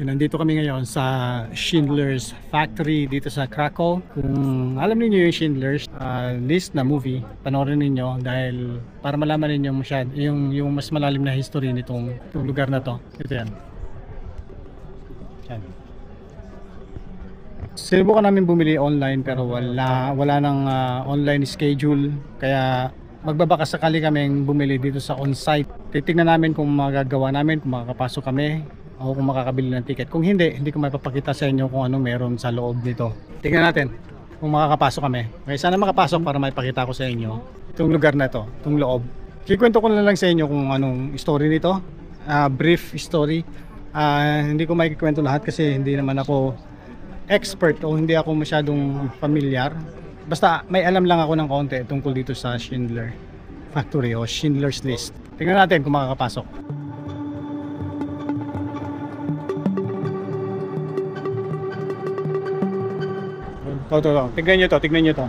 Nandito kami ngayon sa Schindler's Factory dito sa Krakow. Kung alam niyo yung Schindler's List na movie, panoorin niyo dahil para malaman niyo yung mas malalim na history nitong lugar na to. Ito yan. Yan. Sinubukan namin bumili online pero wala nang online schedule, kaya magbabaka sakali kaming bumili dito sa on-site. Titignan namin kung magagawa namin, kung makakapasok kami o kung makakabili ng ticket. Kung hindi ko mapapakita sa inyo kung anong meron sa loob dito. Tingnan natin kung makakapasok kami. Okay, sana makapasok para maipakita ko sa inyo itong lugar na ito, itong loob. Kikwento ko na lang sa inyo kung anong story nito. Brief story. Hindi ko maikikwento lahat kasi hindi naman ako expert o hindi ako masyadong familiar. Basta may alam lang ako ng konti tungkol dito sa Schindler Factory o Schindler's List. Tingnan natin kung makakapasok. Ito. Tignan nyo to.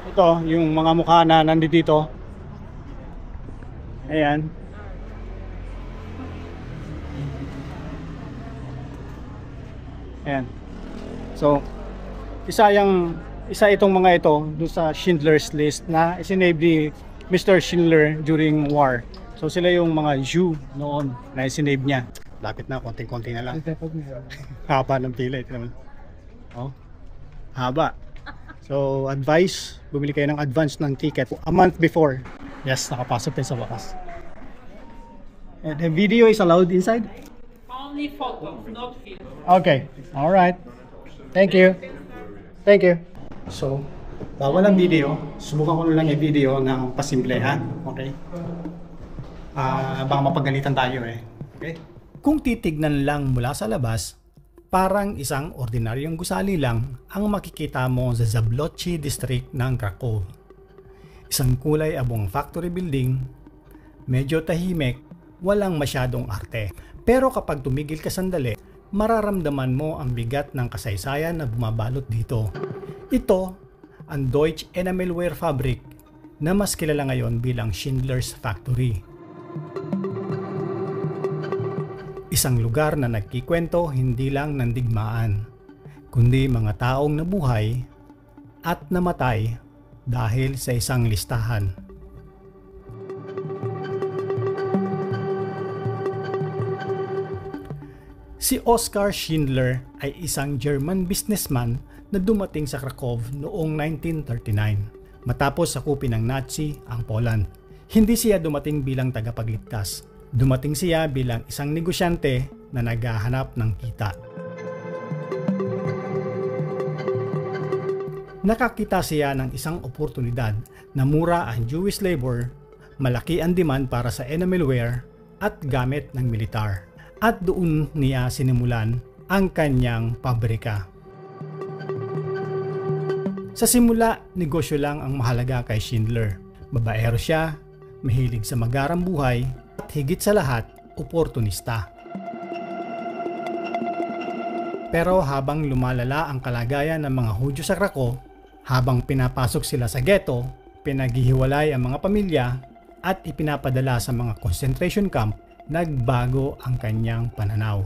Ito, yung mga mukha na nandito. Ayan. Ayan. So, isa itong mga ito doon sa Schindler's List na isinave ni Mr. Schindler during war. So, sila yung mga Jew noon na isinave niya. Lapit na, konting-konti na lang. Haba ng pila ito naman. Oh, haba. So, advice, bumili kayo ng advance ng ticket a month before. Yes, nakapasok tayo sa wakas. And the video is allowed inside? Only photos, not film. Okay, alright. Thank you. Thank you. So, bawal ang video. Subukan ko na lang yung video ng pasimple, ha? Okay? Baka mapagalitan tayo eh. Okay? Kung titignan lang mula sa labas, parang isang ordinaryong gusali lang ang makikita mo sa Zablocki District ng Krakow. Isang kulay abong factory building, medyo tahimik, walang masyadong arte. Pero kapag tumigil ka sandali, mararamdaman mo ang bigat ng kasaysayan na bumabalot dito. Ito ang Deutsche Enamelware Fabrik na mas kilala ngayon bilang Schindler's Factory. Isang lugar na nagkikwento hindi lang ng digmaan, kundi mga taong nabuhay at namatay dahil sa isang listahan. Si Oskar Schindler ay isang German businessman na dumating sa Krakow noong 1939 matapos sakupin ng Nazi ang Poland. Hindi siya dumating bilang tagapagligtas. Dumating siya bilang isang negosyante na naghahanap ng kita. Nakakita siya ng isang oportunidad na mura ang Jewish labor, malaki ang demand para sa enamelware at gamit ng militar. At doon niya sinimulan ang kanyang pabrika. Sa simula, negosyo lang ang mahalaga kay Schindler. Babaero siya, mahilig sa magarang buhay, at higit sa lahat, oportunista. Pero habang lumalala ang kalagayan ng mga Hudyo sa Krakow, habang pinapasok sila sa ghetto, pinaghihiwalay ang mga pamilya at ipinapadala sa mga concentration camp, nagbago ang kanyang pananaw.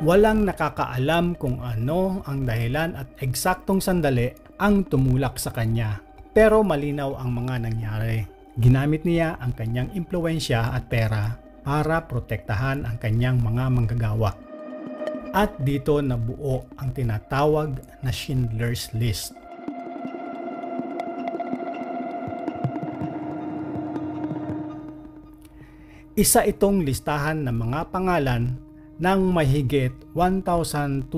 Walang nakakaalam kung ano ang dahilan at eksaktong sandali ang tumulak sa kanya. Pero malinaw ang mga nangyari. Ginamit niya ang kanyang impluwensya at pera para protektahan ang kanyang mga manggagawa. At dito nabuo ang tinatawag na Schindler's List. Isa itong listahan ng mga pangalan ng mahigit 1,200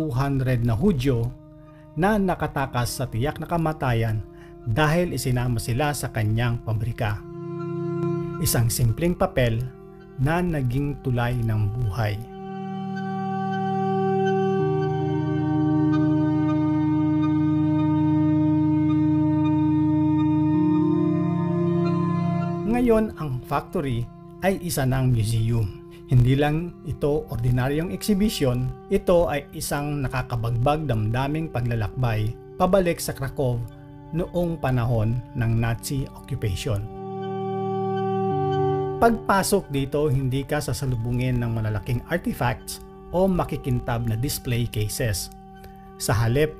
na Hudyo na nakatakas sa tiyak na kamatayan dahil isinama sila sa kanyang pabrika. Isang simpleng papel na naging tulay ng buhay. Ngayon ang factory ay isa ng museum. Hindi lang ito ordinaryong exhibition, ito ay isang nakakabagbag damdaming paglalakbay pabalik sa Krakow noong panahon ng Nazi occupation. Pagpasok dito, hindi ka sasalubungin ng malalaking artifacts o makikintab na display cases. Sa halip,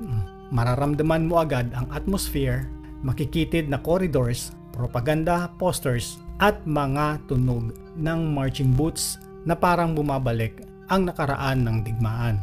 mararamdaman mo agad ang atmosphere, makikitid na corridors, propaganda, posters, at mga tunog ng marching boots na parang bumabalik ang nakaraan ng digmaan.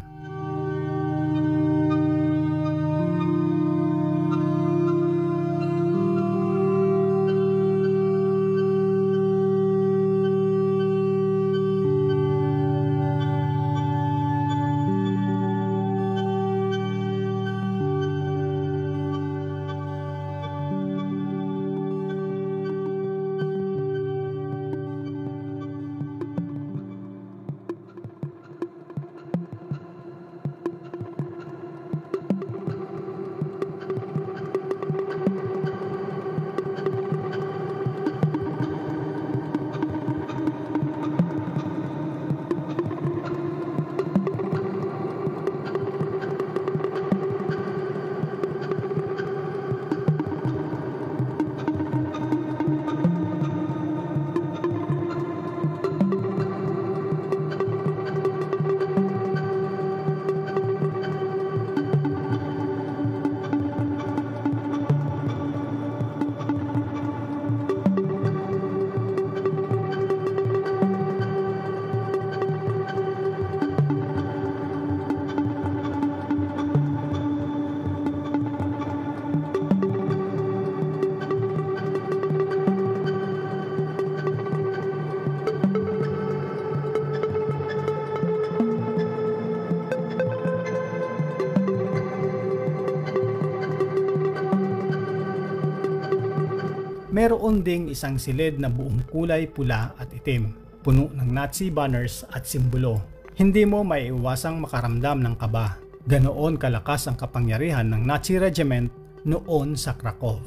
Meron ding isang silid na buong kulay pula at itim, puno ng Nazi banners at simbolo. Hindi mo maiiwasang makaramdam ng kaba. Ganoon kalakas ang kapangyarihan ng Nazi regiment noon sa Krakow.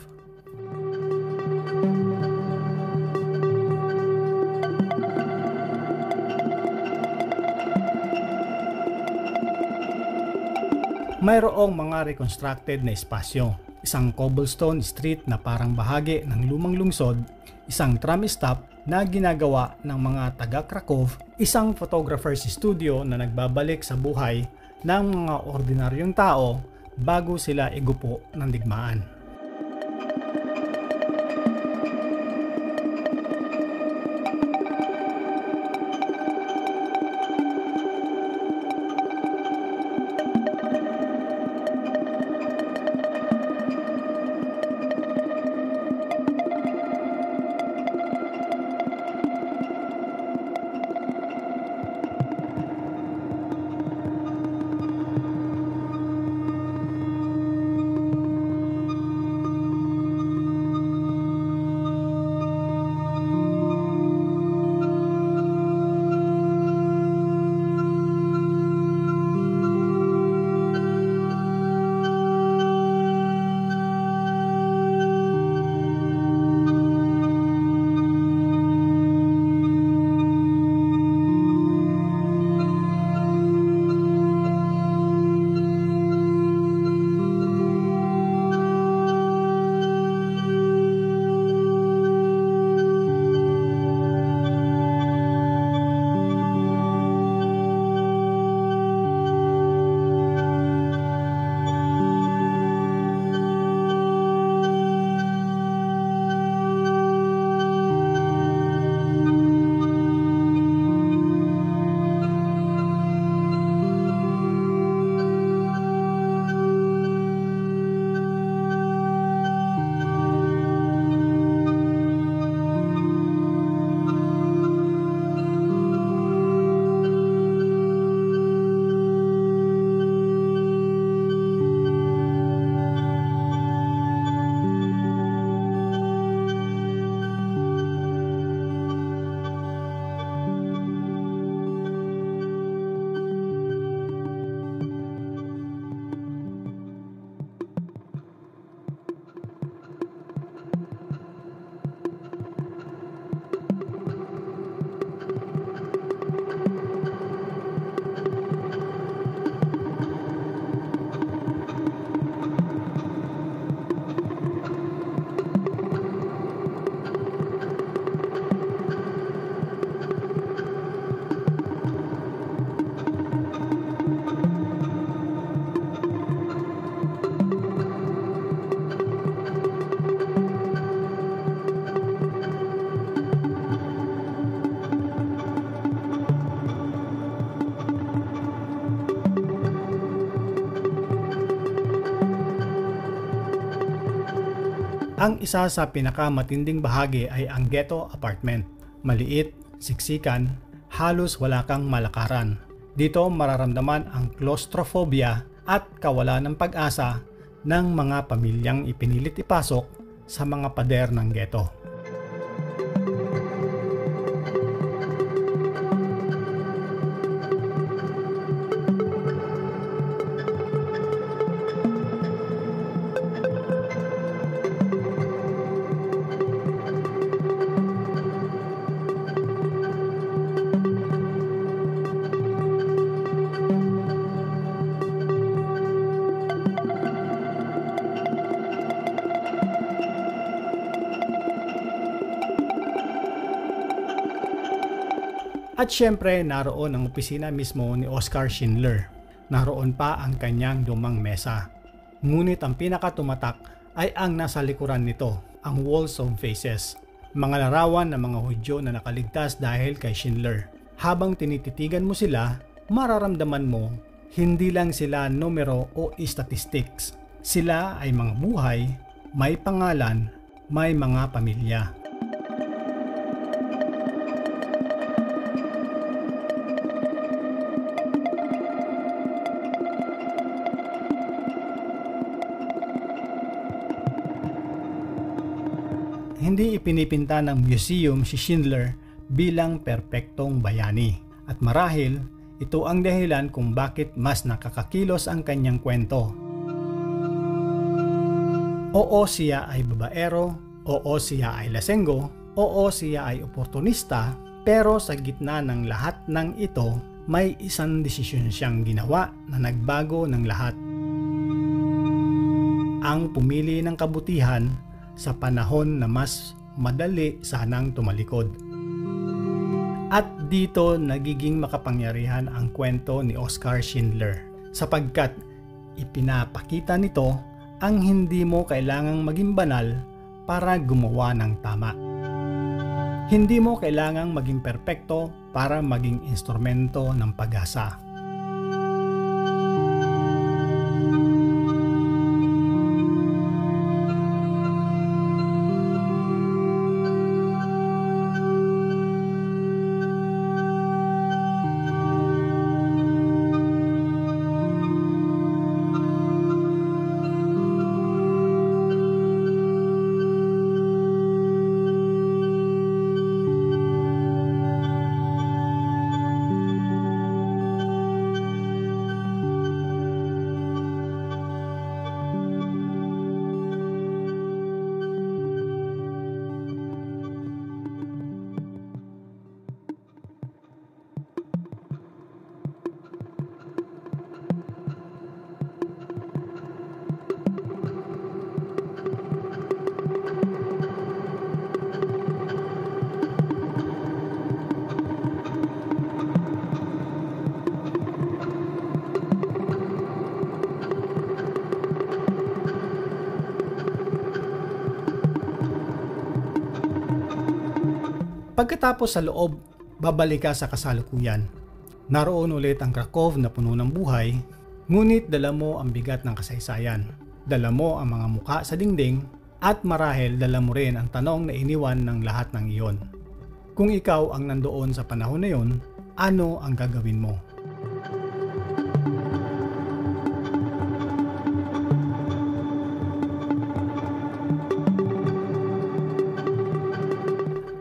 Mayroong mga reconstructed na espasyo. Isang cobblestone street na parang bahagi ng lumang lungsod, isang tram stop na ginagawa ng mga taga-Krakow, isang photographer's studio na nagbabalik sa buhay ng mga ordinaryong tao bago sila igupo ng digmaan. Ang isa sa pinakamatinding bahagi ay ang ghetto apartment. Maliit, siksikan, halos wala kang malakaran. Dito mararamdaman ang claustrophobia at kawalan ng pag-asa ng mga pamilyang ipinilit ipasok sa mga pader ng ghetto. At syempre, naroon ang opisina mismo ni Oskar Schindler. Naroon pa ang kanyang lumang mesa. Ngunit ang pinakatumatak ay ang nasa likuran nito, ang Walls of Faces. Mga larawan ng mga Hudyo na nakaligtas dahil kay Schindler. Habang tinititigan mo sila, mararamdaman mo, hindi lang sila numero o statistics. Sila ay mga buhay, may pangalan, may mga pamilya. Hindi ipinipinta ng museum si Schindler bilang perpektong bayani. At marahil, ito ang dahilan kung bakit mas nakakakilos ang kanyang kwento. Oo, siya ay babaero, oo, siya ay lasenggo, oo, siya ay oportunista, pero sa gitna ng lahat ng ito, may isang desisyon siyang ginawa na nagbago ng lahat. Ang pumili ng kabutihan sa panahon na mas madali sanang tumalikod. At dito nagiging makapangyarihan ang kwento ni Oskar Schindler sapagkat ipinapakita nito ang hindi mo kailangang maging banal para gumawa ng tama. Hindi mo kailangang maging perpekto para maging instrumento ng pag-asa. Pagkatapos sa loob, babalik ka sa kasalukuyan. Naroon ulit ang Krakow na puno ng buhay, ngunit dala mo ang bigat ng kasaysayan. Dala mo ang mga muka sa dingding at marahil dala mo rin ang tanong na iniwan ng lahat ng iyon. Kung ikaw ang nandoon sa panahon na iyon, ano ang gagawin mo?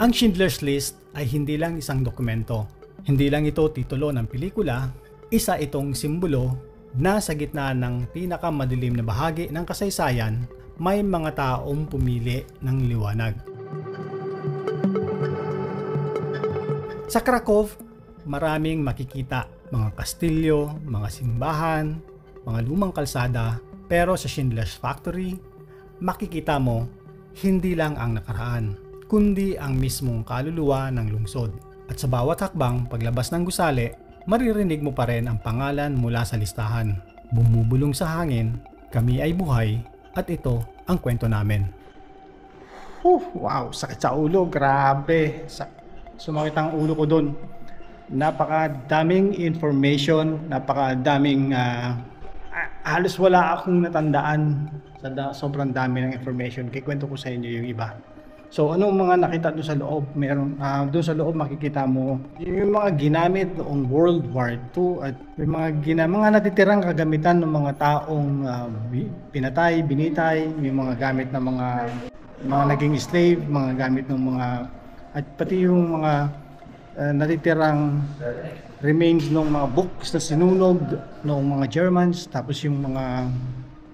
Ang Schindler's List ay hindi lang isang dokumento. Hindi lang ito titulo ng pelikula, isa itong simbolo na sa gitna ng pinakamadilim na bahagi ng kasaysayan, may mga taong pumili ng liwanag. Sa Krakow, maraming makikita, mga kastilyo, mga simbahan, mga lumang kalsada, pero sa Schindler's Factory, makikita mo hindi lang ang nakaraan, kundi ang mismong kaluluwa ng lungsod. At sa bawat hakbang paglabas ng gusali, maririnig mo pa rin ang pangalan mula sa listahan. Bumubulong sa hangin, kami ay buhay, at ito ang kwento namin. Wow, sakit sa ulo, grabe. Sumakit ang ulo ko dun. Napakadaming information, napakadaming halos wala akong natandaan sobrang dami ng information. Kikwento ko sa inyo yung iba. So anong mga nakita doon sa loob? Meron doon sa loob makikita mo yung mga ginamit noong World War II at yung mga natitirang kagamitan ng mga taong pinatay, binitay, yung mga gamit ng mga naging slave, mga gamit ng mga at pati yung mga natitirang remains ng mga books na sinunog ng mga Germans, tapos yung mga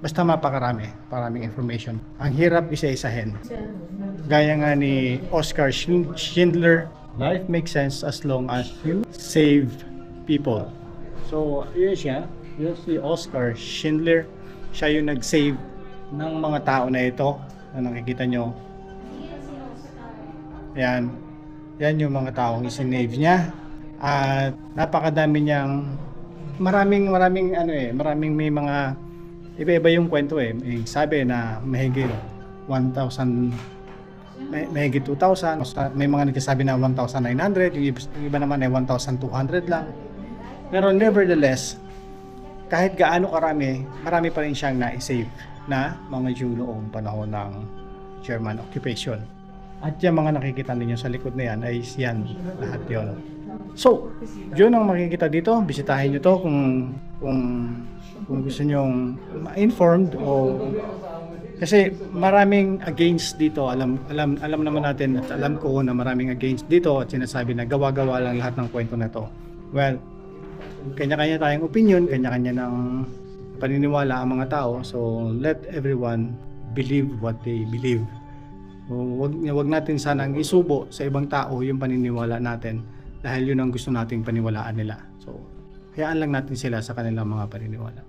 basta maraming information. Ang hirap isa-isahin. Gaya nga ni Oskar Schindler, life makes sense as long as you save people. So, yun siya. Yun si Oskar Schindler. Siya yung nag-save ng mga tao na ito na nakikita nyo. Yan. Yan yung mga taong isinave niya. At napakadami niyang maraming may mga iba-iba yung kwento May sabi na mahigit 1,000 mahigit 2,000, may mga nagsasabi na 1,900, yung iba naman ay 1,200 lang. Pero nevertheless, kahit gaano marami pa rin siyang na-save na mga Jew noong panahon ng German occupation. At yung mga nakikita ninyo sa likod na yan ay yan, lahat yon. So, yun ang makikita dito. Bisitahin nyo to kung gusto nyong ma-informed o kasi maraming against dito. Alam naman natin at alam ko na maraming against dito at sinasabi na gawa-gawa lang lahat ng kwento na to. Well, kanya-kanya tayong opinion, kanya-kanya ng paniniwala ang mga tao. So, let everyone believe what they believe. Wag natin sanang isubo sa ibang tao yung paniniwala natin dahil yun ang gusto nating paniwalaan nila. So, hayaan lang natin sila sa kanilang mga paniniwala.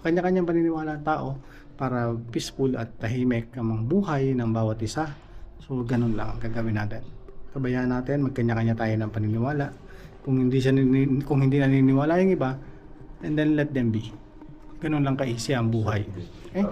Kanya-kanyang paniniwala ng tao para peaceful at tahimik ang mga buhay ng bawat isa. So, ganun lang ang gagawin natin. Kabayaan natin, magkanya-kanya tayo ng paniniwala. Kung hindi naniniwala yung iba, and then let them be. Ganun lang ka-easy ang buhay. Okay?